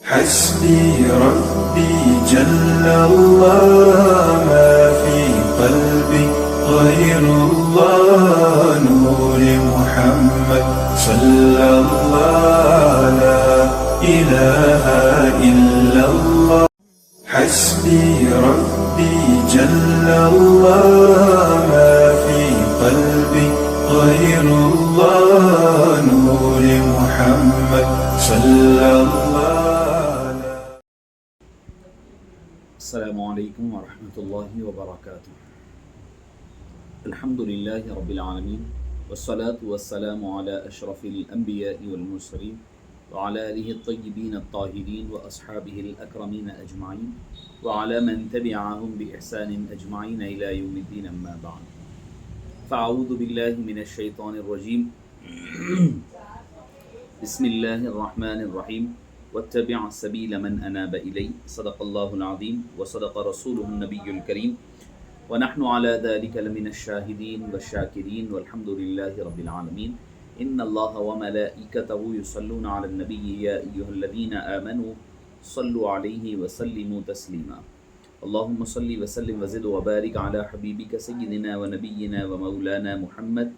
حسبي ربي جل الله ما في قلبي غير الله نور محمد صلى الله لا إله إلا الله حسبي ربي جل الله ما في قلبي غير الله نور محمد صلى الله. السلام علیکم ورحمۃ اللہ وبرکاتہ. الحمد للہ رب العالمین والصلاة والسلام علی اشرف الانبیاء والمرسلین وعلی آلہ الطیبین الطاہرین واصحابہ الاکرمین اجمعین وعلی من تبعہم بإحسان اجمعین الی یوم الدین اما بعد. فاعوذ باللہ من الشیطان الرجیم. بسم اللہ الرحمن الرحیم. واتبع سبیل من اناب الی. صدق اللہ العظیم وصدق رسولہ النبی الکریم ونحن علی ذلک لمن الشاہدین والشاکرین والحمد للہ رب العالمین. ان اللہ وملائکتہ یصلون علی النبی یا ایہا الذین آمنوا صلوا علیہ وسلموا تسلیما. اللہم صل وسلم وزد وبارک علی حبیبک سیدنا ونبینا ومولانا محمد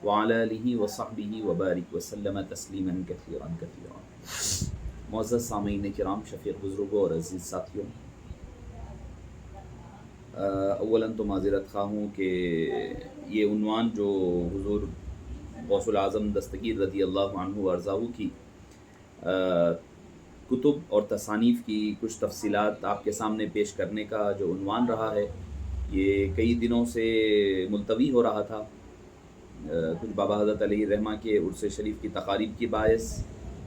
وعلی آلہ وصحبہ وبارک وسلم تسلیما کثیرا کثیرا. معزز سامعین کرام، شفیق بزرگوں اور عزیز ساتھیوں، اولاً تو معذرت خواہ ہوں کہ یہ عنوان جو حضور غوث العظم دستگیر رضی اللہ عنہ ارضاہ کی کتب اور تصانیف کی کچھ تفصیلات آپ کے سامنے پیش کرنے کا جو عنوان رہا ہے، یہ کئی دنوں سے ملتوی ہو رہا تھا. کچھ بابا حضرت علیہ الرحمہ کے عرس شریف کی تقاریب کی باعث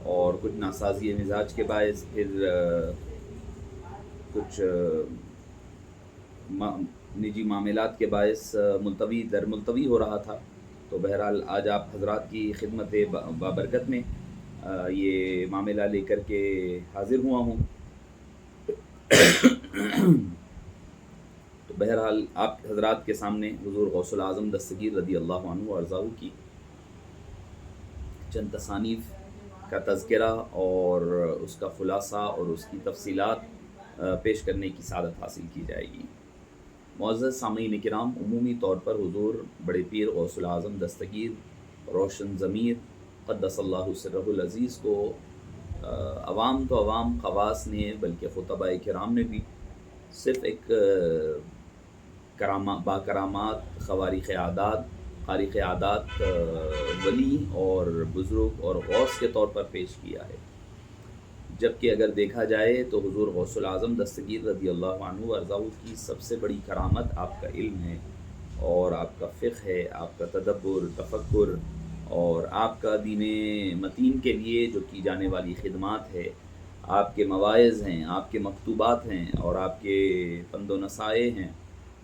اور کچھ ناسازی مزاج کے باعث، پھر کچھ نجی معاملات کے باعث ملتوی ہو رہا تھا. تو بہرحال آج آپ حضرات کی خدمت بابرکت میں یہ معاملہ لے کر کے حاضر ہوا ہوں. تو بہرحال آپ حضرات کے سامنے حضور غوث العظم دستگیر رضی اللہ عنہ ارضاہ کی چند تصانیف کا تذکرہ اور اس کا خلاصہ اور اس کی تفصیلات پیش کرنے کی سعادت حاصل کی جائے گی. معزز سامعین کرام، عمومی طور پر حضور بڑے پیر غوث العظم دستگیر روشن ضمیر قدس اللہ سرہ العزیز کو عوام تو عوام، خواص نے، بلکہ خطباء کرام نے بھی صرف ایک با کرامات خوارق عادات ولی اور بزرگ اور غوث کے طور پر پیش کیا ہے. جبکہ اگر دیکھا جائے تو حضور غوث العظم دستگیر رضی اللہ عنہ ارضاہ کی سب سے بڑی کرامت آپ کا علم ہے اور آپ کا فقہ ہے، آپ کا تدبر، تفکر، اور آپ کا دین متین کے لیے جو کی جانے والی خدمات ہے، آپ کے مواعظ ہیں، آپ کے مکتوبات ہیں اور آپ کے پند و نصائح ہیں،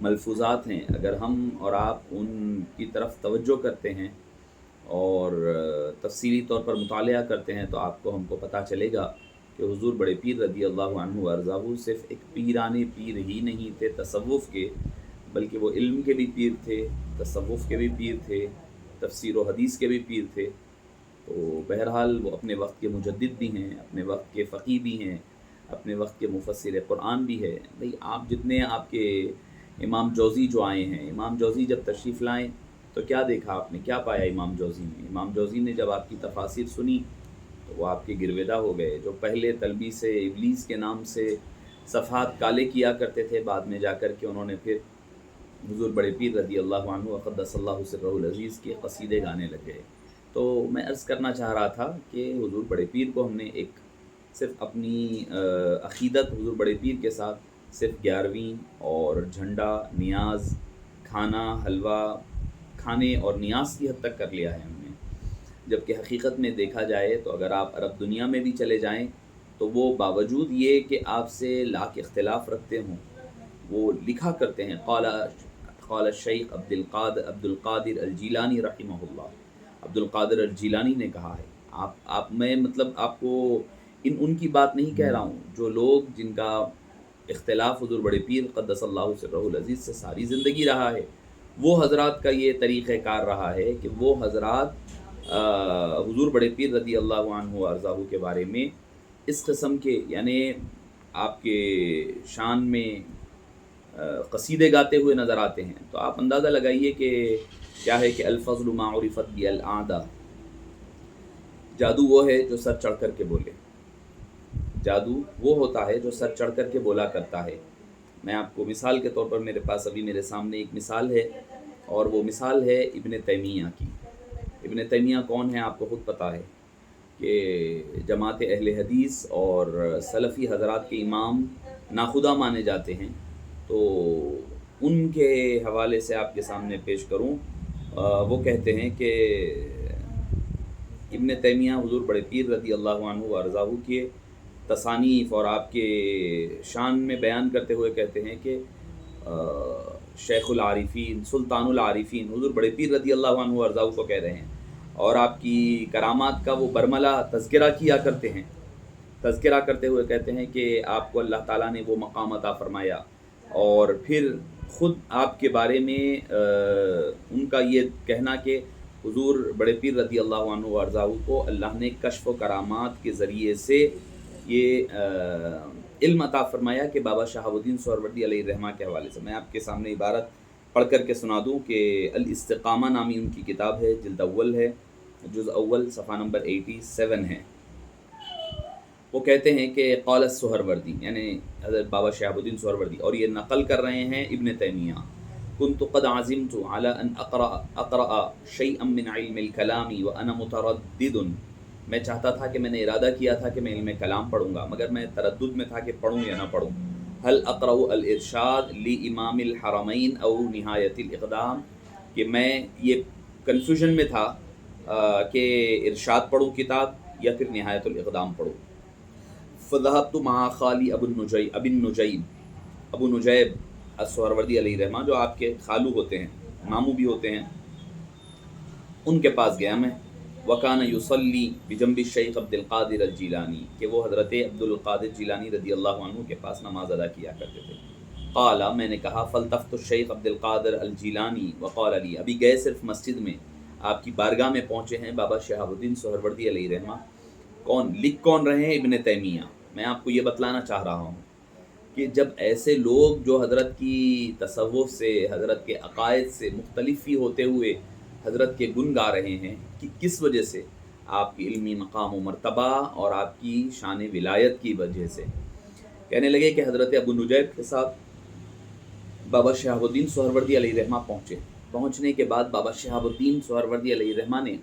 ملفوظات ہیں. اگر ہم اور آپ ان کی طرف توجہ کرتے ہیں اور تفصیلی طور پر مطالعہ کرتے ہیں تو آپ کو ہم کو پتہ چلے گا کہ حضور بڑے پیر رضی اللہ عنہ ارضاہ صرف ایک پیرانے پیر ہی نہیں تھے تصوف کے، بلکہ وہ علم کے بھی پیر تھے، تصوف کے بھی پیر تھے، تفسیر و حدیث کے بھی پیر تھے. تو بہرحال وہ اپنے وقت کے مجدد بھی ہیں، اپنے وقت کے فقیہ بھی ہیں، اپنے وقت کے مفسر قرآن بھی ہے. بھئی آپ جتنے آپ کے امام جوزی جو آئے ہیں، امام جوزی جب تشریف لائیں تو کیا دیکھا آپ نے، کیا پایا امام جوزی نے؟ امام جوزی نے جب آپ کی تفاسیر سنی تو وہ آپ کے گرویدہ ہو گئے. جو پہلے تلبیس ابلیس کے نام سے صفحات کالے کیا کرتے تھے، بعد میں جا کر کے انہوں نے پھر حضور بڑے پیر رضی اللہ عنہ قدس اللہ سرہ العزیز کے قصیدے گانے لگے. تو میں عرض کرنا چاہ رہا تھا کہ حضور بڑے پیر کو ہم نے ایک صرف اپنی عقیدت حضور بڑے پیر کے ساتھ صرف 11ویں اور جھنڈا، نیاز، کھانا، حلوہ کھانے اور نیاز کی حد تک کر لیا ہے ہم نے. جبکہ حقیقت میں دیکھا جائے تو اگر آپ عرب دنیا میں بھی چلے جائیں تو وہ باوجود یہ کہ آپ سے لاکھ اختلاف رکھتے ہوں، وہ لکھا کرتے ہیں قال الشیخ عبد القادر الجیلانی رحمہ اللہ. عبد القادر الجیلانی نے کہا ہے. آپ میں مطلب آپ کو ان کی بات نہیں کہہ رہا ہوں، جو لوگ جن کا اختلاف حضور بڑے پیر قدس اللہ سرہ العزیز سے ساری زندگی رہا ہے، وہ حضرات کا یہ طریقہ کار رہا ہے کہ وہ حضرات حضور بڑے پیر رضی اللہ عنہ ارضاہ کے بارے میں اس قسم کے یعنی آپ کے شان میں قصیدے گاتے ہوئے نظر آتے ہیں، تو آپ اندازہ لگائیے کہ کیا ہے کہ الفضل ما عرفت بالاعداء، جادو وہ ہے جو سر چڑھ کر کے بولے، جادو وہ ہوتا ہے جو سر چڑھ کر کے بولا کرتا ہے۔ میں آپ کو مثال کے طور پر، میرے پاس ابھی میرے سامنے ایک مثال ہے، اور وہ مثال ہے ابن تیمیہ کی۔ ابن تیمیہ کون ہے آپ کو خود پتہ ہے کہ جماعت اہل حدیث اور سلفی حضرات کے امام ناخدا مانے جاتے ہیں، تو ان کے حوالے سے آپ کے سامنے پیش کروں۔ وہ کہتے ہیں کہ ابن تیمیہ حضور بڑے پیر رضی اللہ عنہ و ارضاہ کے تصانیف اور آپ کے شان میں بیان کرتے ہوئے کہتے ہیں کہ شیخ العارفین، سلطان العارفین، حضور بڑے پیر رضی اللہ عنہ و ارضاہ کو کہہ رہے ہیں، اور آپ کی کرامات کا وہ برملا تذکرہ کیا کرتے ہیں، تذکرہ کرتے ہوئے کہتے ہیں کہ آپ کو اللہ تعالیٰ نے وہ مقام عطا فرمایا، اور پھر خود آپ کے بارے میں ان کا یہ کہنا کہ حضور بڑے پیر رضی اللہ عنہ و ارضاہ کو اللہ نے کشف و کرامات کے ذریعے سے یہ علم عطا فرمایا کہ بابا شہاب الدین سہروردی علیہ الرحمہ کے حوالے سے میں آپ کے سامنے عبارت پڑھ کر کے سنا دوں کہ الاستقامہ نامی ان کی کتاب ہے، جلد اول ہے، جز اول، صفحہ نمبر 87 ہے۔ وہ کہتے ہیں کہ قال السہروردی، یعنی حضرت بابا شہاب الدین سہروردی، اور یہ نقل کر رہے ہیں ابن تیمیہ، كنت قد عزمت على ان اقرأ شيئا من علم الكلام وانا متردد، میں چاہتا تھا کہ میں نے ارادہ کیا تھا کہ میں علم کلام پڑھوں گا، مگر میں تردد میں تھا کہ پڑھوں یا نہ پڑھوں۔ هل اقرأ الارشاد لامام الحرمین او نہایت الاقدام، کہ میں یہ کنفیوژن میں تھا کہ ارشاد پڑھوں کتاب یا پھر نہایت الاقدام پڑھوں۔ فذهبت مع خالی ابو نجیب السہروردی علیہ الرحمہ، جو آپ کے خالو ہوتے ہیں، ماموں بھی ہوتے ہیں، ان کے پاس گیا میں۔ وکان یصلی بجنب الشیخ عبد القادر الجیلانی، کہ وہ حضرت عبد القادر جیلانی رضی اللہ عنہ کے پاس نماز ادا کیا کرتے تھے۔ قال، میں نے کہا، فالتفت الشیخ عبد القادر الجیلانی وقال لی، ابھی گئے صرف مسجد میں، آپ کی بارگاہ میں پہنچے ہیں بابا شہاب الدین سہروردی علیہ الرحمہ۔ کون لکھ کون رہے ہیں؟ ابن تیمیہ۔ میں آپ کو یہ بتلانا چاہ رہا ہوں کہ جب ایسے لوگ جو حضرت کی تصوف سے، حضرت کے عقائد سے مختلف ہی ہوتے ہوئے حضرت کے گن گا رہے ہیں، کہ کس وجہ سے؟ آپ کی علمی مقام و مرتبہ اور آپ کی شان ولایت کی وجہ سے۔ کہنے لگے کہ حضرت ابو نجیب کے ساتھ بابا شہاب الدین سہروردی علیہ الرحمہ پہنچے۔ پہنچنے کے بعد بابا شہاب الدین سہروردی علیہ الرحمہ نے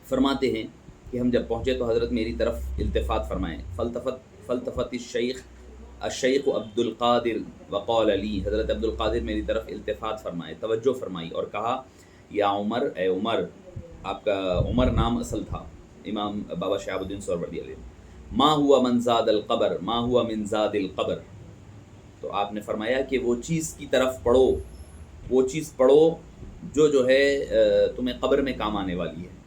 فرماتے ہیں کہ ہم جب پہنچے تو حضرت میری طرف التفات فرمائیں، فلتفت الشیخ عبد القادر وقال لی، حضرت عبد القادر میری طرف التفات فرمائے، توجہ فرمائی اور کہا، یا عمر، اے عمر، آپ کا عمر نام اصل تھا امام بابا شہاب الدین سہروردی علیہ، ما ہوا من زاد القبر، ما ہوا من زاد القبر، تو آپ نے فرمایا کہ وہ چیز کی طرف پڑھو، وہ چیز پڑھو جو ہے تمہیں قبر میں کام آنے والی ہے،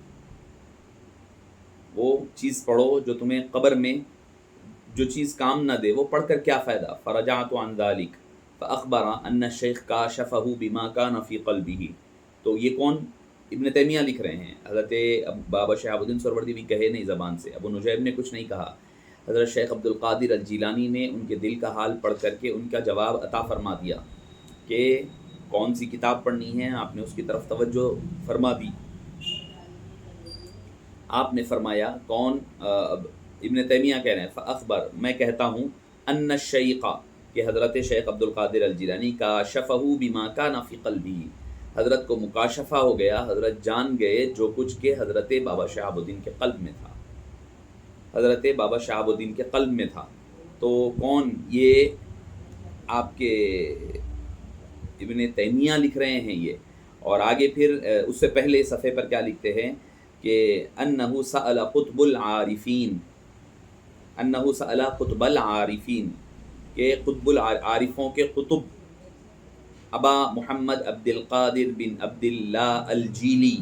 وہ چیز پڑھو جو تمہیں قبر میں جو چیز کام نہ دے، وہ پڑھ کر کیا فائدہ؟ فرجعت عن ذلك فاخبر ان الشیخ کاشفہ بما کان فی قلبہ، تو یہ کون؟ ابن تیمیہ لکھ رہے ہیں۔ حضرت بابا شہاب الدین سہروردی بھی کہے نہیں زبان سے، ابو نجیب نے کچھ نہیں کہا، حضرت شیخ عبد القادر الجیلانی نے ان کے دل کا حال پڑھ کر کے ان کا جواب عطا فرما دیا کہ کون سی کتاب پڑھنی ہے، آپ نے اس کی طرف توجہ فرما دی۔ آپ نے فرمایا کون؟ ابن تیمیہ کہہ رہے ہیں، فاخبر، میں کہتا ہوں، ان الشیخ، کہ حضرت شیخ عبد القادر الجیلانی کاشفہ بما کان فی قلبہ، حضرت کو مکاشفہ ہو گیا، حضرت جان گئے جو کچھ کہ حضرت بابا شہاب الدین کے قلب میں تھا، حضرت بابا شہاب الدین کے قلب میں تھا۔ تو کون؟ یہ آپ کے ابن تیمیہ لکھ رہے ہیں یہ، اور آگے پھر اس سے پہلے صفحے پر کیا لکھتے ہیں کہ انہ سأل قطب العارفین، انہ سأل قطب العارفین، کہ قطب العارفوں کے قطب ابا محمد عبد القادر بن عبد اللہ الجیلی،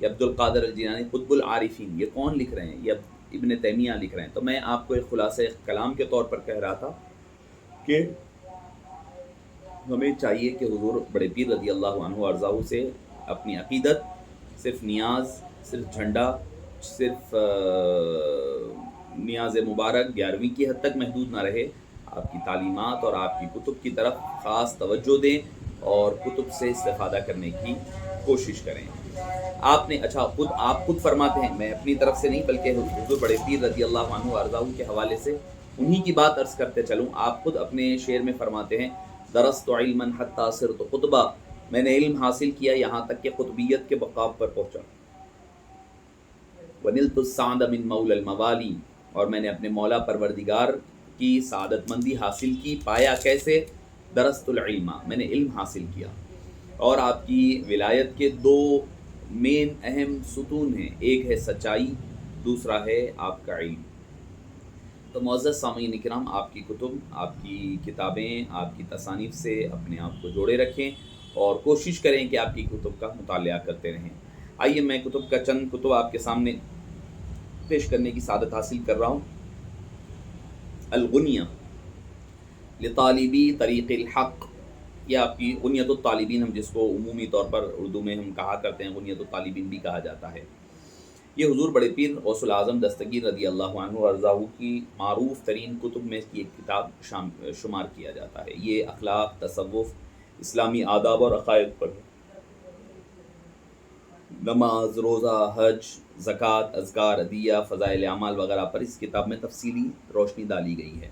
یہ عبد القادر الجیلانی قطب العارفین، یہ کون لکھ رہے ہیں؟ یہ ابن تیمیہ لکھ رہے ہیں۔ تو میں آپ کو ایک خلاصہ کلام کے طور پر کہہ رہا تھا کہ ہمیں چاہیے کہ حضور بڑے پیر رضی اللہ عنہ ارضاہ سے اپنی عقیدت، صرف نیاز، صرف جھنڈا، صرف نیاز مبارک 11ویں کی حد تک محدود نہ رہے، آپ کی تعلیمات اور آپ کی کتب کی طرف خاص توجہ دیں اور کتب سے استفادہ کرنے کی کوشش کریں۔ آپ نے آپ خود فرماتے ہیں، میں اپنی طرف سے نہیں بلکہ حضور بڑے پیر رضی اللہ عنہ وارضاہ کے حوالے سے انہی کی بات عرض کرتے چلوں۔ آپ خود اپنے شعر میں فرماتے ہیں، درست علما حتی صرت قطبا، میں نے علم حاصل کیا یہاں تک کہ قطبیت کے مقام پر پہنچا۔ ونلت السعد من مولا الموالی، اور میں نے اپنے مولا پروردگار کی سعادت مندی حاصل کی۔ پایا کیسے؟ درست العلم، میں نے علم حاصل کیا۔ اور آپ کی ولایت کے دو مین اہم ستون ہیں، ایک ہے سچائی، دوسرا ہے آپ کا علم۔ تو معزز سامعین اکرام، آپ کی کتب، آپ کی کتابیں، آپ کی تصانیف سے اپنے آپ کو جوڑے رکھیں اور کوشش کریں کہ آپ کی کتب کا مطالعہ کرتے رہیں۔ آئیے میں کتب کا چند کتب آپ کے سامنے پیش کرنے کی سعادت حاصل کر رہا ہوں۔ الغنیہ لطالبی طریق الحق، یہ آپ کی غنیۃ الطالبین، ہم جس کو عمومی طور پر اردو میں ہم کہا کرتے ہیں غنیۃ الطالبین بھی کہا جاتا ہے۔ یہ حضور بڑے پیر غوث العظم دستگیر رضی اللہ عنہ وارضاہ کی معروف ترین کتب میں کی ایک کتاب شمار کیا جاتا ہے۔ یہ اخلاق، تصوف، اسلامی آداب اور عقائد پر نماز، روزہ، حج، زکوٰۃ، اذکار، عدیہ، فضائل اعمال وغیرہ پر اس کتاب میں تفصیلی روشنی ڈالی گئی ہے۔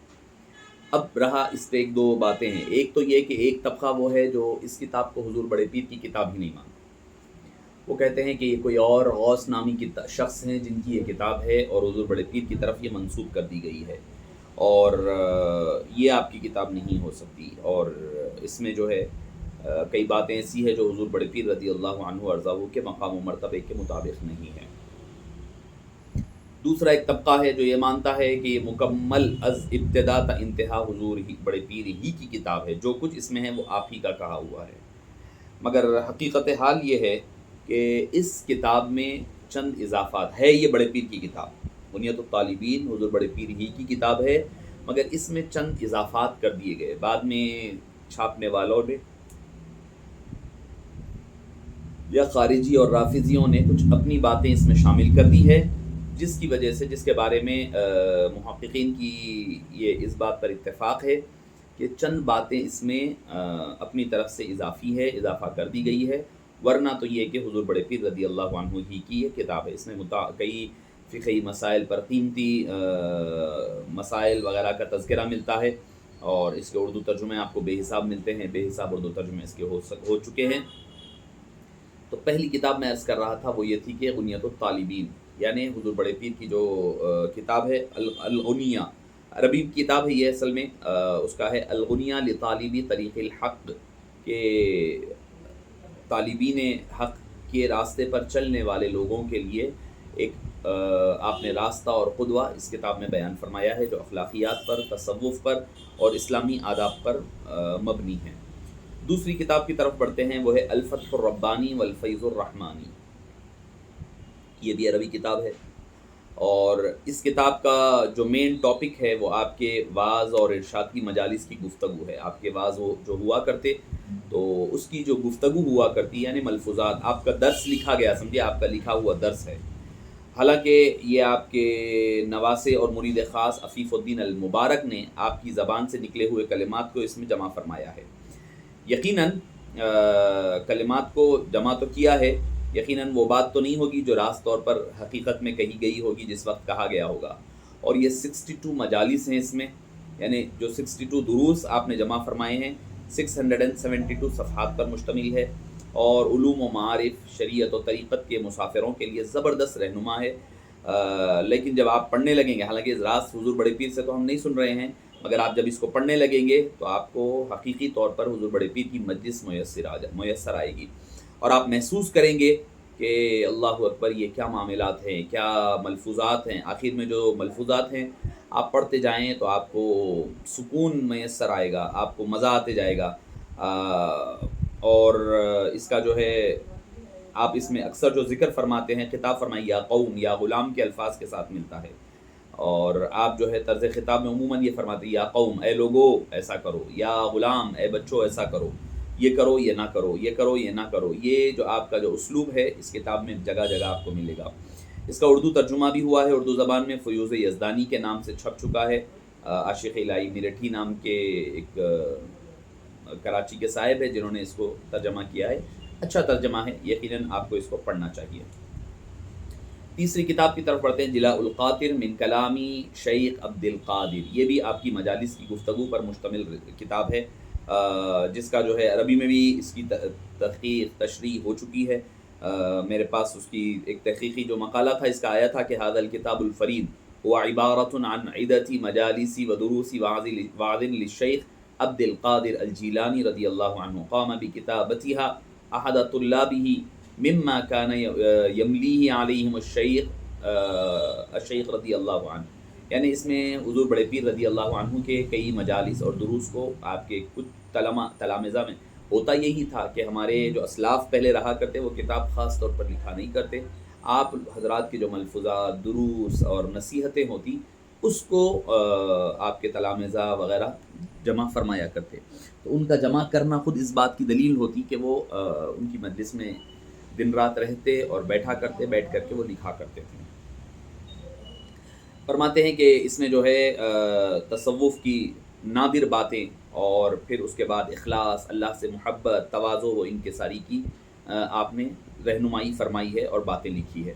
اب رہا اس پہ ایک دو باتیں ہیں۔ ایک تو یہ کہ ایک طبقہ وہ ہے جو اس کتاب کو حضور بڑے پیر کی کتاب ہی نہیں مانتا، وہ کہتے ہیں کہ یہ کوئی اور غوث نامی شخص ہیں جن کی یہ کتاب ہے اور حضور بڑے پیر کی طرف یہ منسوب کر دی گئی ہے، اور یہ آپ کی کتاب نہیں ہو سکتی، اور اس میں جو ہے کئی باتیں ایسی ہیں جو حضور بڑے پیر رضی اللہ عنہ وارضاہ کے مقام و مرتبے کے مطابق نہیں ہے۔ دوسرا ایک طبقہ ہے جو یہ مانتا ہے کہ یہ مکمل از ابتدا تا انتہا حضور ہی بڑے پیر ہی کی کتاب ہے، جو کچھ اس میں ہے وہ آپ ہی کا کہا ہوا ہے۔ مگر حقیقت حال یہ ہے کہ اس کتاب میں چند اضافات ہے، یہ بڑے پیر کی کتاب غنیۃ الطالبین حضور بڑے پیر ہی کی کتاب ہے، مگر اس میں چند اضافات کر دیے گئے، بعد میں چھاپنے والوں نے یا خارجی اور رافضیوں نے کچھ اپنی باتیں اس میں شامل کر دی ہے، جس کی وجہ سے، جس کے بارے میں محققین کی یہ اس بات پر اتفاق ہے کہ چند باتیں اس میں اپنی طرف سے اضافہ کر دی گئی ہے، ورنہ تو یہ کہ حضور بڑے پیر رضی اللہ عنہ ہی کی یہ کتاب ہے۔ اس میں کئی فقہی مسائل پر قیمتی مسائل وغیرہ کا تذکرہ ملتا ہے، اور اس کے اردو ترجمے آپ کو بے حساب ملتے ہیں، بے حساب اردو ترجمے اس کے ہو چکے ہیں۔ تو پہلی کتاب میں عرض کر رہا تھا وہ یہ تھی کہ غنیۃ الطالبین، یعنی حضور بڑے پیر کی جو کتاب ہے الغنیہ، عربی کتاب ہے یہ، اصل میں اس کا ہے الغنیہ لطالبی طریق الحق، کہ طالبین حق کے راستے پر چلنے والے لوگوں کے لیے ایک آپ نے راستہ اور قدوہ اس کتاب میں بیان فرمایا ہے، جو اخلاقیات پر، تصوف پر اور اسلامی آداب پر مبنی ہے۔ دوسری کتاب کی طرف بڑھتے ہیں، وہ ہے الفتح الربانی والفیض الرحمانی، یہ بھی عربی کتاب ہے، اور اس کتاب کا جو مین ٹاپک ہے وہ آپ کے وعظ اور ارشاد کی مجالس کی گفتگو ہے۔ آپ کے وعظ جو ہوا کرتے تو اس کی جو گفتگو ہوا کرتی، یعنی ملفوظات، آپ کا درس لکھا گیا، سمجھے آپ کا لکھا ہوا درس ہے۔ حالانکہ یہ آپ کے نواسے اور مرید خاص عفیف الدین المبارک نے آپ کی زبان سے نکلے ہوئے کلمات کو اس میں جمع فرمایا ہے۔ یقیناً کلمات کو جمع تو کیا ہے، یقیناً وہ بات تو نہیں ہوگی جو راست طور پر حقیقت میں کہی گئی ہوگی جس وقت کہا گیا ہوگا، اور یہ 62 مجالس ہیں اس میں، یعنی جو 62 دروس آپ نے جمع فرمائے ہیں، 672 صفحات پر مشتمل ہے، اور علوم و معارف، شریعت و طریقت کے مسافروں کے لیے زبردست رہنما ہے۔ لیکن جب آپ پڑھنے لگیں گے، حالانکہ راست حضور بڑے پیر سے تو ہم نہیں سن رہے ہیں، مگر آپ جب اس کو پڑھنے لگیں گے تو آپ کو حقیقی طور پر حضور بڑے پیر کی مجلس میسر آئے گی، اور آپ محسوس کریں گے کہ اللہ اکبر، یہ کیا معاملات ہیں، کیا ملفوظات ہیں۔ آخر میں جو ملفوظات ہیں آپ پڑھتے جائیں تو آپ کو سکون میسر آئے گا، آپ کو مزہ آتے جائے گا، اور اس کا جو ہے آپ اس میں اکثر جو ذکر فرماتے ہیں، خطاب فرمائی یا قوم، یا غلام کے الفاظ کے ساتھ ملتا ہے، اور آپ جو ہے طرز خطاب میں عموماً یہ فرماتے ہیں یا قوم، اے لوگو ایسا کرو، یا غلام، اے بچوں ایسا کرو، یہ کرو یہ نہ کرو، یہ کرو یہ نہ کرو۔ یہ جو آپ کا جو اسلوب ہے اس کتاب میں جگہ جگہ آپ کو ملے گا۔ اس کا اردو ترجمہ بھی ہوا ہے، اردو زبان میں فیوز یزدانی کے نام سے چھپ چکا ہے۔ عاشق الہی میرٹھی نام کے ایک کراچی کے صاحب ہے جنہوں نے اس کو ترجمہ کیا ہے، اچھا ترجمہ ہے، یقیناً آپ کو اس کو پڑھنا چاہیے۔ تیسری کتاب کی طرف پڑھتے ہیں، جلاء القاطر من کلامی شیخ عبد القادر۔ یہ بھی آپ کی مجالس کی گفتگو پر مشتمل کتاب ہے، جس کا جو ہے عربی میں بھی اس کی تحقیق تشریح ہو چکی ہے۔ میرے پاس اس کی ایک تحقیقی جو مقالہ تھا، اس کا آیا تھا کہ هذا الكتاب الفرید هو عبارة عن عدة مجالس ودروس وعظ للشیخ عبد القادر الجیلانی رضی اللہ عنہ، قام بکتابتها احد طلابه مما كان یملیہ علیہم الشیخ رضی اللہ عنہ۔ یعنی اس میں حضور بڑے پیر رضی اللہ عنہ کے کئی مجالس اور دروس کو آپ کے کچھ تلامذہ میں ہوتا یہی تھا کہ ہمارے جو اسلاف پہلے رہا کرتے وہ کتاب خاص طور پر لکھا نہیں کرتے، آپ حضرات کے جو ملفوظات، دروس اور نصیحتیں ہوتی اس کو آپ کے تلامذہ وغیرہ جمع فرمایا کرتے، تو ان کا جمع کرنا خود اس بات کی دلیل ہوتی کہ وہ ان کی مجلس میں دن رات رہتے اور بیٹھ کر کے وہ لکھا کرتے تھے۔ فرماتے ہیں کہ اس میں جو ہے تصوف کی نادر باتیں اور پھر اس کے بعد اخلاص، اللہ سے محبت، تواضع و انکساری کی آپ نے رہنمائی فرمائی ہے اور باتیں لکھی ہے۔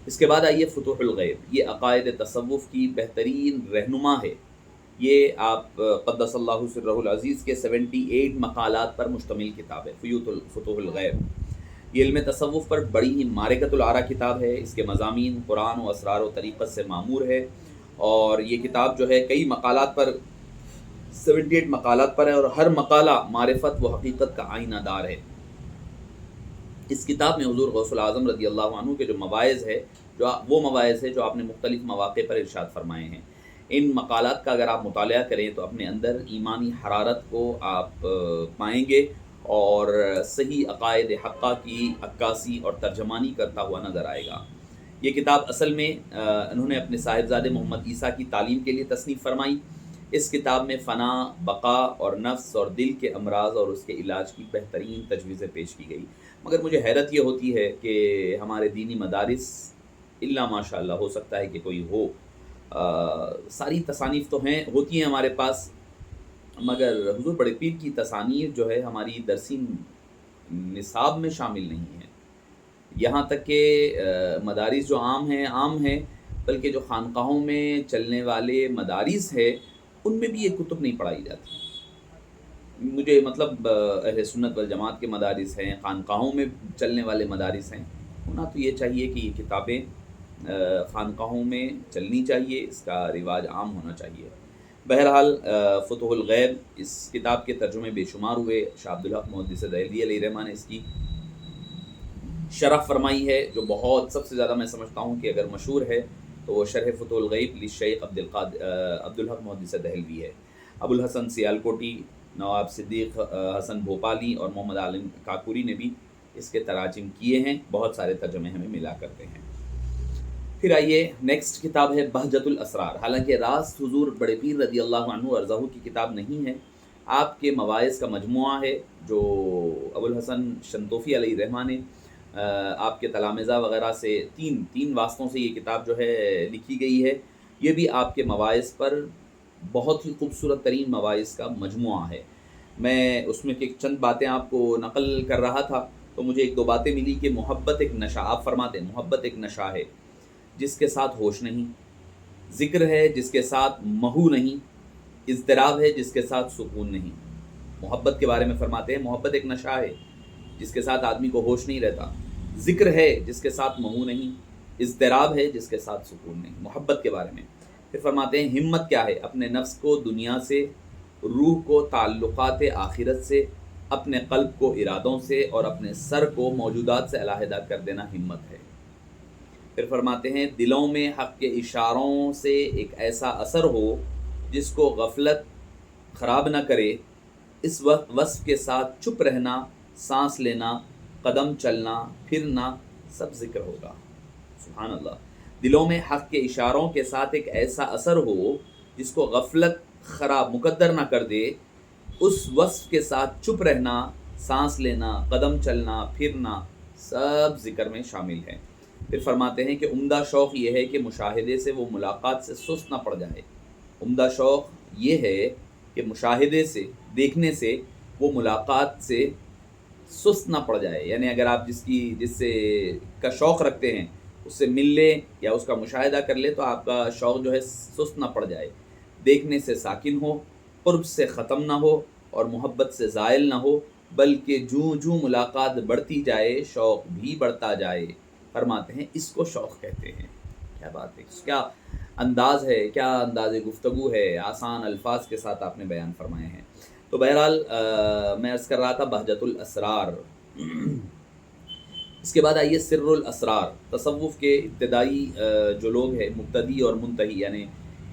اس کے بعد آئیے فتوح الغیب، یہ عقائد تصوف کی بہترین رہنما ہے۔ یہ آپ قدس اللہ سرہ العزیز کے 78 مقالات پر مشتمل کتاب ہے، فتوح الغیب۔ یہ علم تصوف پر بڑی ہی معرکۃ الآراء کتاب ہے، اس کے مضامین قرآن و اسرار و طریقت سے معمور ہے، اور یہ کتاب جو ہے کئی مقالات پر 78 مقالات پر ہے، اور ہر مقالہ معرفت و حقیقت کا آئینہ دار ہے۔ اس کتاب میں حضور غوث العظم رضی اللہ عنہ کے جو مواعظ ہے، وہ مواعظ ہے جو آپ نے مختلف مواقع پر ارشاد فرمائے ہیں۔ ان مقالات کا اگر آپ مطالعہ کریں تو اپنے اندر ایمانی حرارت کو آپ پائیں گے اور صحیح عقائد حقہ کی عکاسی اور ترجمانی کرتا ہوا نظر آئے گا۔ یہ کتاب اصل میں انہوں نے اپنے صاحبزادے محمد عیسیٰ کی تعلیم کے لیے تصنیف فرمائی۔ اس کتاب میں فنا، بقا اور نفس اور دل کے امراض اور اس کے علاج کی بہترین تجویزیں پیش کی گئی، مگر مجھے حیرت یہ ہوتی ہے کہ ہمارے دینی مدارس الا ماشاء اللہ، ہو سکتا ہے کہ کوئی ہو، ساری تصانیف تو ہوتی ہیں ہمارے پاس، مگر حضور بڑے پیر کی تصانیف جو ہے ہماری درسی نصاب میں شامل نہیں ہے۔ یہاں تک کہ مدارس جو عام ہیں، بلکہ جو خانقاہوں میں چلنے والے مدارس ہے ان میں بھی یہ کتب نہیں پڑھائی جاتی۔ مجھے مطلب اہل سنت والجماعت کے مدارس ہیں، خانقاہوں میں چلنے والے مدارس ہیں، ہونا تو یہ چاہیے کہ یہ کتابیں خانقاہوں میں چلنی چاہیے، اس کا رواج عام ہونا چاہیے۔ بہرحال فتوح الغیب اس کتاب کے ترجمے بے شمار ہوئے، شاہ عبدالحق محدث دہلوی علیہ رحمہ نے اس کی شرح فرمائی ہے، جو بہت سب سے زیادہ میں سمجھتا ہوں کہ اگر مشہور ہے تو وہ شرح فتوح الغیب للشیخ عبدالحق محدث دہلوی ہے۔ ابو الحسن سیالکوٹی، نواب صدیق حسن بھوپالی اور محمد عالم کاکوری نے بھی اس کے تراجم کیے ہیں، بہت سارے ترجمے ہمیں ملا کرتے ہیں۔ پھر آئیے نیکسٹ کتاب ہے بہجت الاسرار۔ حالانکہ راست حضور بڑے پیر رضی اللہ عنہ ارضاہ کی کتاب نہیں ہے، آپ کے مواعظ کا مجموعہ ہے جو ابو الحسن شنتوفی علیہ رحمہ نے آپ کے تلامذہ وغیرہ سے تین واسطوں سے یہ کتاب جو ہے لکھی گئی ہے۔ یہ بھی آپ کے مواعظ پر بہت ہی خوبصورت ترین مواعظ کا مجموعہ ہے۔ میں اس میں چند باتیں آپ کو نقل کر رہا تھا تو مجھے ایک دو باتیں ملی کہ محبت ایک نشہ، آپ فرماتے ہیں محبت ایک نشہ ہے جس کے ساتھ ہوش نہیں، ذکر ہے جس کے ساتھ محو نہیں، اضطراب ہے جس کے ساتھ سکون نہیں۔ محبت کے بارے میں فرماتے ہیں محبت ایک نشہ ہے جس کے ساتھ آدمی کو ہوش نہیں رہتا، ذکر ہے جس کے ساتھ محو نہیں، اضطراب ہے جس کے ساتھ سکون نہیں۔ محبت کے بارے میں پھر فرماتے ہیں ہمت کیا ہے، اپنے نفس کو دنیا سے، روح کو تعلقات آخرت سے، اپنے قلب کو ارادوں سے اور اپنے سر کو موجودات سے علیحدہ کر دینا ہمت ہے۔ پھر فرماتے ہیں دلوں میں حق کے اشاروں سے ایک ایسا اثر ہو جس کو غفلت خراب نہ کرے، اس وقت وصف کے ساتھ چپ رہنا، سانس لینا، قدم چلنا، پھرنا سب ذکر ہوگا۔ سبحان اللہ۔ دلوں میں حق کے اشاروں کے ساتھ ایک ایسا اثر ہو جس کو غفلت خراب مقدر نہ کر دے، اس وصف کے ساتھ چپ رہنا، سانس لینا، قدم چلنا، پھرنا سب ذکر میں شامل ہے۔ پھر فرماتے ہیں کہ عمدہ شوق یہ ہے کہ مشاہدے سے وہ ملاقات سے سست نہ پڑ جائے. عمدہ شوق یہ ہے کہ مشاہدے سے، دیکھنے سے وہ ملاقات سے سست نہ پڑ جائے. یعنی اگر آپ جس سے کا شوق رکھتے ہیں اس سے مل لے یا اس کا مشاہدہ کر لے تو آپ کا شوق جو ہے سست نہ پڑ جائے. دیکھنے سے ساکن ہو، قرب سے ختم نہ ہو اور محبت سے زائل نہ ہو، بلکہ جوں ملاقات بڑھتی جائے شوق بھی بڑھتا جائے. فرماتے ہیں اس کو شوق کہتے ہیں. کیا بات ہے، کیا انداز ہے، کیا انداز گفتگو ہے، آسان الفاظ کے ساتھ آپ نے بیان فرمائے ہیں. تو بہرحال میں عرض کر رہا تھا بہجت الاسرار. اس کے بعد آئیے سر الاسرار. تصوف کے ابتدائی جو لوگ ہیں، مبتدی اور منتہی، یعنی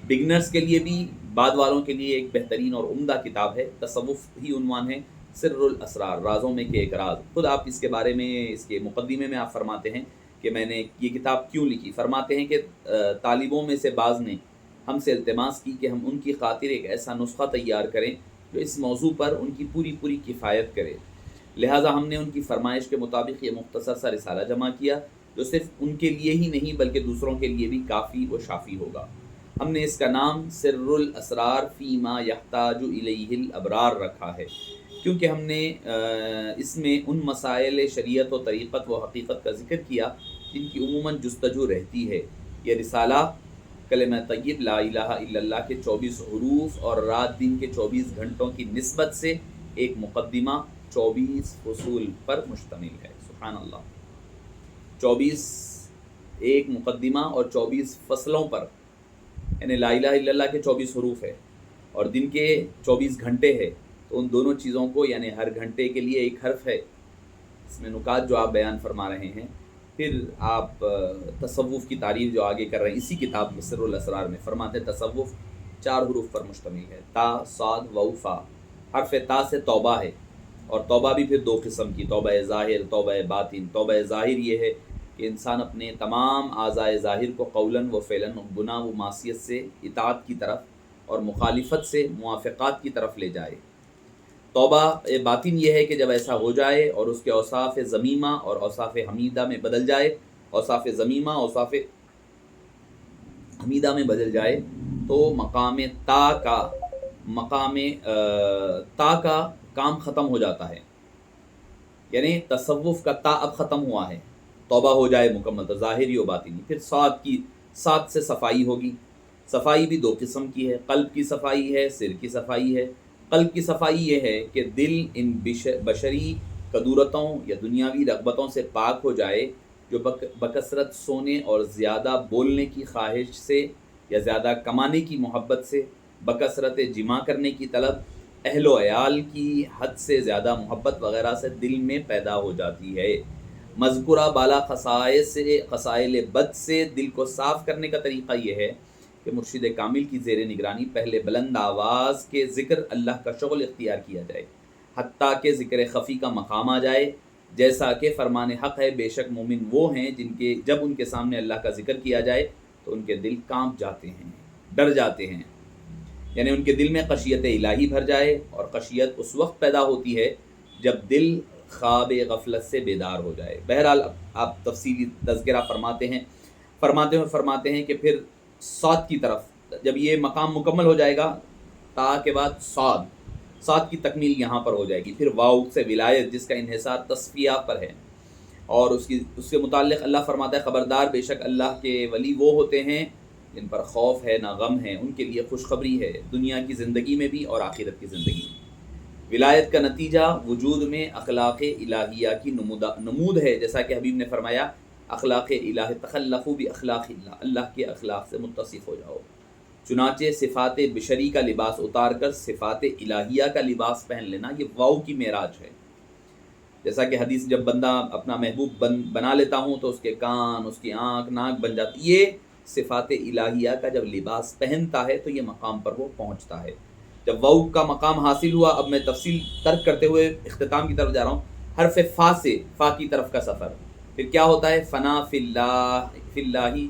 بگنرز کے لیے بھی، بعد والوں کے لیے ایک بہترین اور عمدہ کتاب ہے. تصوف ہی عنوان ہے، سر الاسرار، رازوں میں کے ایک راز. خود آپ اس کے بارے میں، اس کے مقدمے میں آپ فرماتے ہیں کہ میں نے یہ کتاب کیوں لکھی. فرماتے ہیں کہ طالبوں میں سے بعض نے ہم سے التماس کی کہ ہم ان کی خاطر ایک ایسا نسخہ تیار کریں جو اس موضوع پر ان کی پوری کفایت کرے. لہٰذا ہم نے ان کی فرمائش کے مطابق یہ مختصر سا رسالہ جمع کیا جو صرف ان کے لیے ہی نہیں بلکہ دوسروں کے لیے بھی کافی و شافی ہوگا. ہم نے اس کا نام سر الاسرار فیما یحتاج الیہ الابرار رکھا ہے، کیونکہ ہم نے اس میں ان مسائل شریعت و طریقت و حقیقت کا ذکر کیا جن کی عموماً جستجو رہتی ہے. یہ رسالہ کلمہ طیب لا الہ الا اللہ کے 24 حروف اور رات دن کے 24 گھنٹوں کی نسبت سے ایک مقدمہ 24 فصول پر مشتمل ہے. سبحان اللہ. 24 ایک مقدمہ اور 24 فصلوں پر، یعنی لا الہ الا اللہ کے 24 حروف ہے اور دن کے 24 گھنٹے ہے، تو ان دونوں چیزوں کو، یعنی ہر گھنٹے کے لیے ایک حرف ہے. اس میں نکات جو آپ بیان فرما رہے ہیں، پھر آپ تصوف کی تعریف جو آگے کر رہے ہیں اسی کتاب میں سر الاسرار میں فرماتے ہیں تصوف 4 حروف پر مشتمل ہے، تا، صاد و فا. حرف تا سے توبہ ہے، اور توبہ بھی پھر 2 قسم کی، توبہ ظاہر، توبہ باطن. توبہ ظاہر یہ ہے کہ انسان اپنے تمام اعضائے ظاہر کو قولاً و فعلاً گناہ و معصیت سے اطاعت کی طرف اور مخالفت سے موافقات کی طرف لے جائے. توبہ باطن یہ ہے کہ جب ایسا ہو جائے اور اس کے اوصاف ذمیمہ اور اوصاف حمیدہ میں بدل جائے، اوصاف ذمیمہ اوصاف حمیدہ میں بدل جائے، تو مقام تا کا کام ختم ہو جاتا ہے. یعنی تصوف کا تا اب ختم ہوا ہے، توبہ ہو جائے مکمل، تو ظاہری و باطنی. پھر صاد سے صفائی ہوگی. صفائی بھی 2 قسم کی ہے، قلب کی صفائی ہے، سر کی صفائی ہے. قلب کی صفائی یہ ہے کہ دل ان بشری قدورتوں یا دنیاوی رغبتوں سے پاک ہو جائے جو بکثرت سونے اور زیادہ بولنے کی خواہش سے یا زیادہ کمانے کی محبت سے، بکثرت جمع کرنے کی طلب، اہل و عیال کی حد سے زیادہ محبت وغیرہ سے دل میں پیدا ہو جاتی ہے. مذکورہ بالا خصائل بد سے دل کو صاف کرنے کا طریقہ یہ ہے کہ مرشد کامل کی زیر نگرانی پہلے بلند آواز کے ذکر اللہ کا شغل اختیار کیا جائے، حتیٰ کہ ذکر خفی کا مقام آ جائے. جیسا کہ فرمان حق ہے، بے شک مومن وہ ہیں جب ان کے سامنے اللہ کا ذکر کیا جائے تو ان کے دل کانپ جاتے ہیں، ڈر جاتے ہیں. یعنی ان کے دل میں خشیت الہی بھر جائے، اور خشیت اس وقت پیدا ہوتی ہے جب دل خواب غفلت سے بیدار ہو جائے. بہرحال آپ تفصیلی تذکرہ فرماتے ہیں کہ پھر صاد کی طرف جب یہ مقام مکمل ہو جائے گا، تا کے بعد صاد کی تکمیل یہاں پر ہو جائے گی. پھر واو سے ولایت، جس کا انحصار تصفیہ پر ہے، اور اس کے متعلق اللہ فرماتا ہے خبردار بے شک اللہ کے ولی وہ ہوتے ہیں جن پر خوف ہے نہ غم ہے، ان کے لیے خوشخبری ہے دنیا کی زندگی میں بھی اور آخرت کی زندگی میں. ولایت کا نتیجہ وجود میں اخلاق الہیہ کی نمود ہے، جیسا کہ حبیب نے فرمایا اخلاق الہ تخلقوا باخلاق اللہ، اللہ کے اخلاق سے متصف ہو جاؤ. چنانچہ صفات بشری کا لباس اتار کر صفات الہیہ کا لباس پہن لینا، یہ واؤ کی معراج ہے. جیسا کہ حدیث جب بندہ اپنا محبوب بنا لیتا ہوں تو اس کے کان، اس کی آنکھ، ناک بن جاتی. یہ صفات الہیہ کا جب لباس پہنتا ہے تو یہ مقام پر وہ پہنچتا ہے. جب واؤ کا مقام حاصل ہوا، اب میں تفصیل ترک کرتے ہوئے اختتام کی طرف جا رہا ہوں. حرف فا سے فا کی طرف کا سفر، پھر کیا ہوتا ہے؟ فنا فی اللہ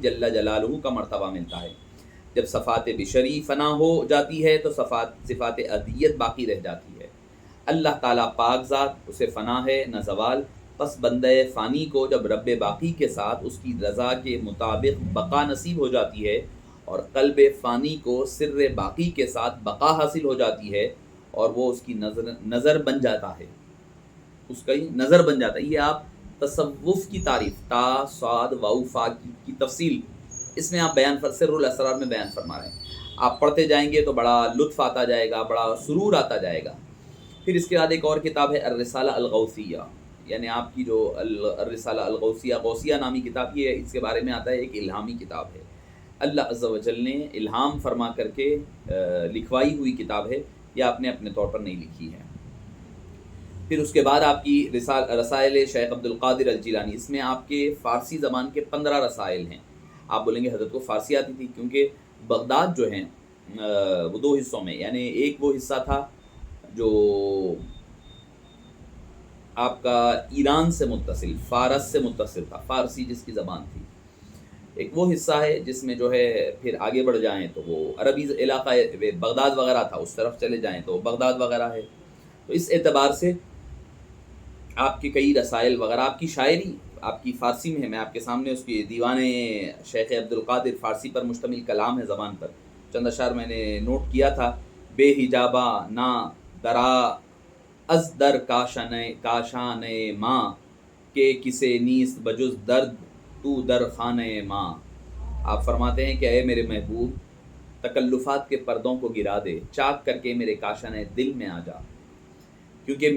جل جلالہ کا مرتبہ ملتا ہے. جب صفات بشری فنا ہو جاتی ہے تو صفات اذیت باقی رہ جاتی ہے. اللہ تعالیٰ پاک ذات، اسے فنا ہے نہ زوال، پس بندہ فانی کو جب رب باقی کے ساتھ اس کی رضا کے مطابق بقا نصیب ہو جاتی ہے اور قلب فانی کو سر باقی کے ساتھ بقا حاصل ہو جاتی ہے اور وہ اس کی نظر بن جاتا ہے، اس کا ہی نظر بن جاتا ہے. یہ آپ تصوف کی تعریف تا صاد واو فا کی تفصیل اس میں آپ بیان سر الاسرار میں بیان فرما رہے ہیں. آپ پڑھتے جائیں گے تو بڑا لطف آتا جائے گا، بڑا سرور آتا جائے گا. پھر اس کے بعد ایک اور کتاب ہے الرسالہ الغوثیہ، یعنی آپ کی جو الرسالہ الغوثیہ غوثیہ نامی کتاب، یہ اس کے بارے میں آتا ہے ایک الہامی کتاب ہے. اللہ عز و جل نے الہام فرما کر کے لکھوائی ہوئی کتاب ہے، یہ آپ نے اپنے طور پر نہیں لکھی ہے. پھر اس کے بعد آپ کی رسائل شیخ عبد القادر الجیلانی، اس میں آپ کے فارسی زبان کے 15 رسائل ہیں. آپ بولیں گے حضرت کو فارسی آتی تھی، کیونکہ بغداد جو ہیں وہ 2 حصوں میں، یعنی ایک وہ حصہ تھا جو آپ کا ایران سے متصل، فارس سے متصل تھا، فارسی جس کی زبان تھی. ایک وہ حصہ ہے جس میں جو ہے پھر آگے بڑھ جائیں تو وہ عربی علاقہ بغداد وغیرہ تھا، اس طرف چلے جائیں تو بغداد وغیرہ ہے. تو اس اعتبار سے آپ کے کئی رسائل وغیرہ، آپ کی شاعری آپ کی فارسی میں ہے. میں آپ کے سامنے اس کی دیوان شیخ عبد القادر فارسی پر مشتمل کلام ہے زبان پر، چند اشعار میں نے نوٹ کیا تھا. بے حجابہ نا درا از در کاشان ماں کہ کسے نیست بجز درد تو در خانہ ماں. آپ فرماتے ہیں کہ اے میرے محبوب، تکلفات کے پردوں کو گرا دے، چاک کر کے میرے کاشان دل میں آ جا، کیونکہ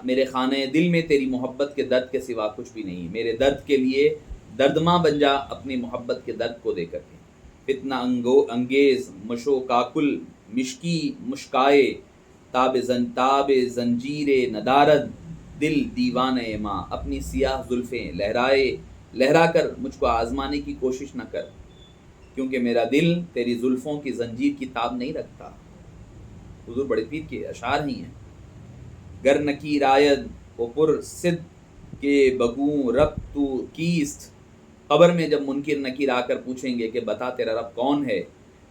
میرے خانہ دل میں تیری محبت کے درد کے سوا کچھ بھی نہیں. میرے درد کے لیے دردماں بن جا اپنی محبت کے درد کو دے کر کے. فتنہ انگیز مشو کاکل مشکی مشکائے تاب زنجیر ندارد دل دیوانہ ماں. اپنی سیاہ زلفیں لہرا کر مجھ کو آزمانے کی کوشش نہ کر، کیونکہ میرا دل تیری زلفوں کی زنجیر کی تاب نہیں رکھتا. حضور بڑے پیر کے اشعار ہی ہیں. گر نکیر آید و پر صد کے بگوں رب تو کیست. قبر میں جب منکر نکیر آ کر پوچھیں گے کہ بتا تیرا رب کون ہے،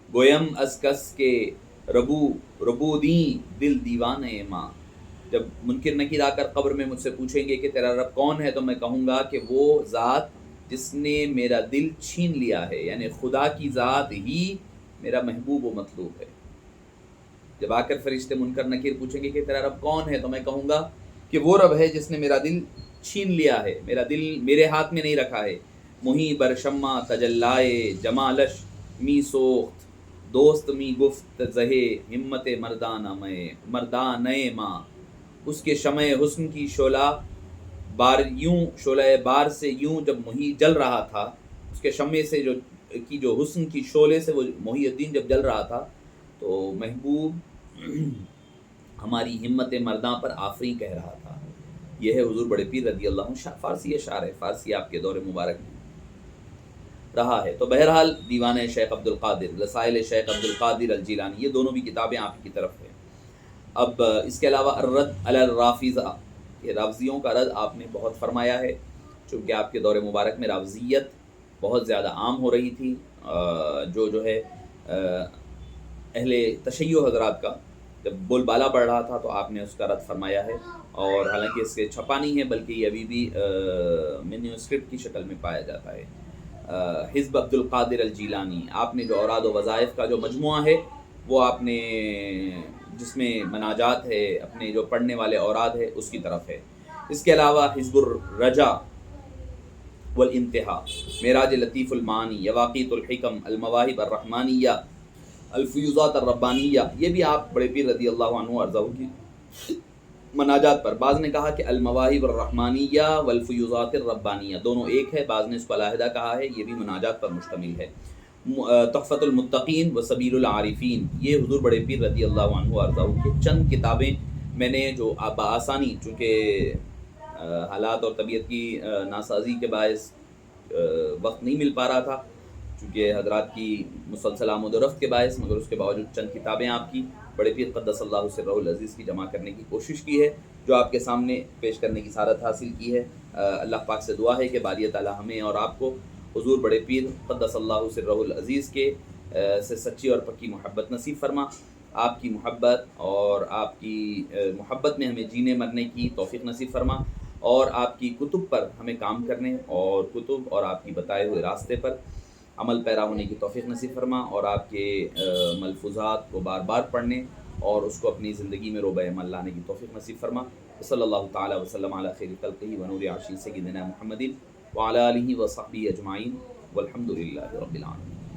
گویم از کس کے ربو دیں دل دیوانے ماں. جب منکر نکیر آ کر قبر میں مجھ سے پوچھیں گے کہ تیرا رب کون ہے، تو میں کہوں گا کہ وہ ذات جس نے میرا دل چھین لیا ہے، یعنی خدا کی ذات ہی میرا محبوب و مطلوب ہے. جب آ کر فرشتے منکر نکیر پوچھیں گے کہ تیرا رب کون ہے، تو میں کہوں گا کہ وہ رب ہے جس نے میرا دل چھین لیا ہے، میرا دل میرے ہاتھ میں نہیں رکھا ہے. مہی برشمہ تجلائے جمالش می سوخت دوست می گفت زہے ہمت مردانہ ماں. اس کے شمع حسن کی شعلہ بار سے یوں جب محی جل رہا تھا، اس کے شمع سے جو حسن کی شعلے سے وہ محی الدین جب جل رہا تھا، تو محبوب ہماری ہمت مرداں پر آفرین کہہ رہا تھا. یہ ہے حضور بڑے پیر رضی اللہ عنہ. فارسی اشعار ہے، فارسی آپ کے دور مبارک میں رہا ہے. تو بہرحال دیوان شیخ عبد القادر، رسائل شیخ عبد القادر الجیلانی، یہ دونوں بھی کتابیں آپ کی طرف ہیں. اب اس کے علاوہ الرد علی الرافضہ، یہ رافضیوں کا رد آپ نے بہت فرمایا ہے، چونکہ آپ کے دور مبارک میں رافضیت بہت زیادہ عام ہو رہی تھی. جو ہے اہل تشیع حضرات کا جب بول بالا بڑھ رہا تھا تو آپ نے اس کا رد فرمایا ہے. اور حالانکہ اس کے چھپا نہیں ہے، بلکہ یہ ابھی بھی مینیوسکرپٹ کی شکل میں پایا جاتا ہے. حزب عبد القادر الجیلانی، آپ نے جو اوراد و وظائف کا جو مجموعہ ہے وہ آپ نے، جس میں مناجات ہے، اپنے جو پڑھنے والے اوراد ہے اس کی طرف ہے. اس کے علاوہ حزب الرجا والانتہا، معراج لطیف المعانی، یواقیت الحکم، المواہب الرحمانیہ، الفیوزات الربانیہ، یہ بھی آپ بڑے پیر رضی اللہ عنہ ارضاؤ کی مناجات پر. بعض نے کہا کہ المواہب الرحمانیہ والفیوزات الربانیہ دونوں ایک ہے، بعض نے اس کو علیحدہ کہا ہے، یہ بھی مناجات پر مشتمل ہے. تحفۃ المتقین و سبیل العارفین، یہ حضور بڑے پیر رضی اللہ عنہ ارضاؤ کی چند کتابیں میں نے جو بآسانی، چونکہ حالات اور طبیعت کی ناسازی کے باعث وقت نہیں مل پا رہا تھا، چونکہ حضرات کی مسلسل آمد و رفت کے باعث، مگر اس کے باوجود چند کتابیں آپ کی بڑے پیر قدس اللہ سرہ العزیز کی جمع کرنے کی کوشش کی ہے، جو آپ کے سامنے پیش کرنے کی سعادت حاصل کی ہے. اللہ پاک سے دعا ہے کہ باری تعالیٰ ہمیں اور آپ کو حضور بڑے پیر قدس اللہ سرہ العزیز کے سے سچی اور پکی محبت نصیب فرما. آپ کی محبت اور آپ کی محبت میں ہمیں جینے مرنے کی توفیق نصیب فرما، اور آپ کی کتب پر ہمیں کام کرنے اور کتب اور آپ کی بتائے ہوئے راستے پر عمل پیرا ہونے کی توفیق نصیب فرما، اور آپ کے ملفوظات کو بار بار پڑھنے اور اس کو اپنی زندگی میں روبہ عمل لانے کی توفیق نصیب فرما۔ صلی اللہ تعالی وسلم علی خیر خلقہ و نور عرشہ سیدنا محمد وعلی آلہ وصحبہ اجمعین والحمد للہ رب العالمین۔